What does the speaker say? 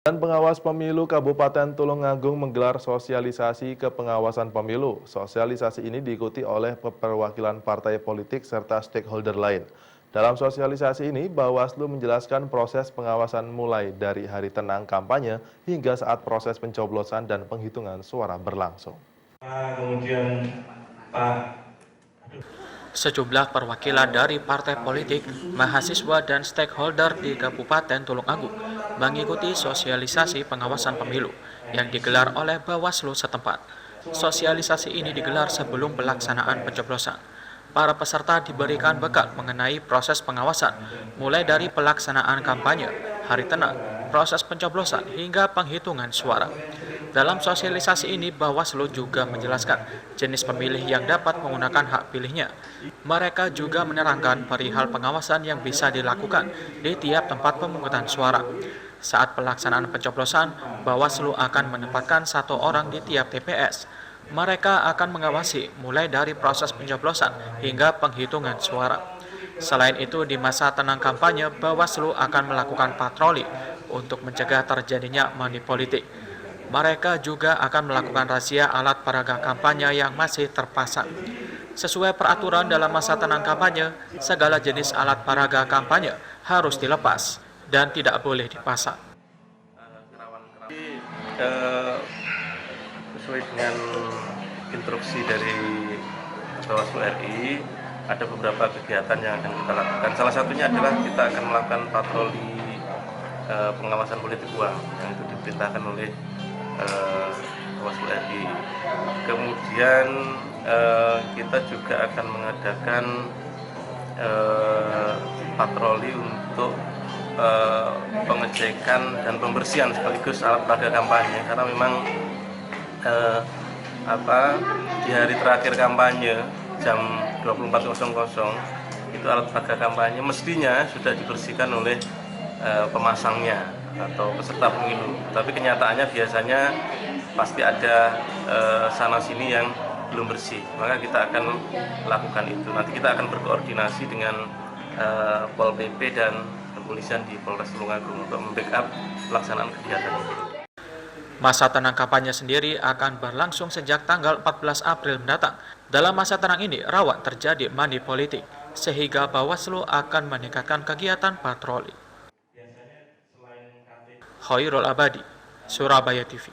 Dan pengawas pemilu Kabupaten Tulungagung menggelar sosialisasi ke pengawasan pemilu. Sosialisasi ini diikuti oleh perwakilan partai politik serta stakeholder lain. Dalam sosialisasi ini, Bawaslu menjelaskan proses pengawasan mulai dari hari tenang kampanye hingga saat proses pencoblosan dan penghitungan suara berlangsung. Kemudian Pak Sejumlah perwakilan dari partai politik, mahasiswa, dan stakeholder di Kabupaten Tulungagung mengikuti sosialisasi pengawasan pemilu yang digelar oleh Bawaslu setempat. Sosialisasi ini digelar sebelum pelaksanaan pencoblosan. Para peserta diberikan bekal mengenai proses pengawasan, mulai dari pelaksanaan kampanye, hari tenang, proses pencoblosan, hingga penghitungan suara. Dalam sosialisasi ini, Bawaslu juga menjelaskan jenis pemilih yang dapat menggunakan hak pilihnya. Mereka juga menerangkan perihal pengawasan yang bisa dilakukan di tiap tempat pemungutan suara. Saat pelaksanaan pencoblosan, Bawaslu akan menempatkan 1 orang di tiap TPS. Mereka akan mengawasi mulai dari proses pencoblosan hingga penghitungan suara. Selain itu, di masa tenang kampanye, Bawaslu akan melakukan patroli untuk mencegah terjadinya money politik. Mereka juga akan melakukan razia alat peraga kampanye yang masih terpasang. Sesuai peraturan dalam masa tenang kampanye, segala jenis alat peraga kampanye harus dilepas dan tidak boleh dipasang. Sesuai dengan instruksi dari Bawaslu RI, ada beberapa kegiatan yang akan kita lakukan. Salah satunya adalah kita akan melakukan patroli pengawasan politik uang yang itu diperintahkan oleh Bawaslu RI. Kemudian kita juga akan mengadakan patroli untuk pengecekan dan pembersihan sekaligus alat peraga kampanye, karena memang di hari terakhir kampanye jam 24.00 itu alat peraga kampanye mestinya sudah dibersihkan oleh pemasangnya atau peserta pemilu, tapi kenyataannya biasanya pasti ada sana sini yang belum bersih. Maka kita akan lakukan itu. Nanti kita akan berkoordinasi dengan Pol PP dan kepolisian di Polres Tulungagung untuk membackup pelaksanaan kegiatan itu. Masa tenang kampanye sendiri akan berlangsung sejak tanggal 14 April mendatang. Dalam masa tenang ini rawan terjadi money politik, sehingga Bawaslu akan meningkatkan kegiatan patroli. Khairul Abadi, Surabaya TV.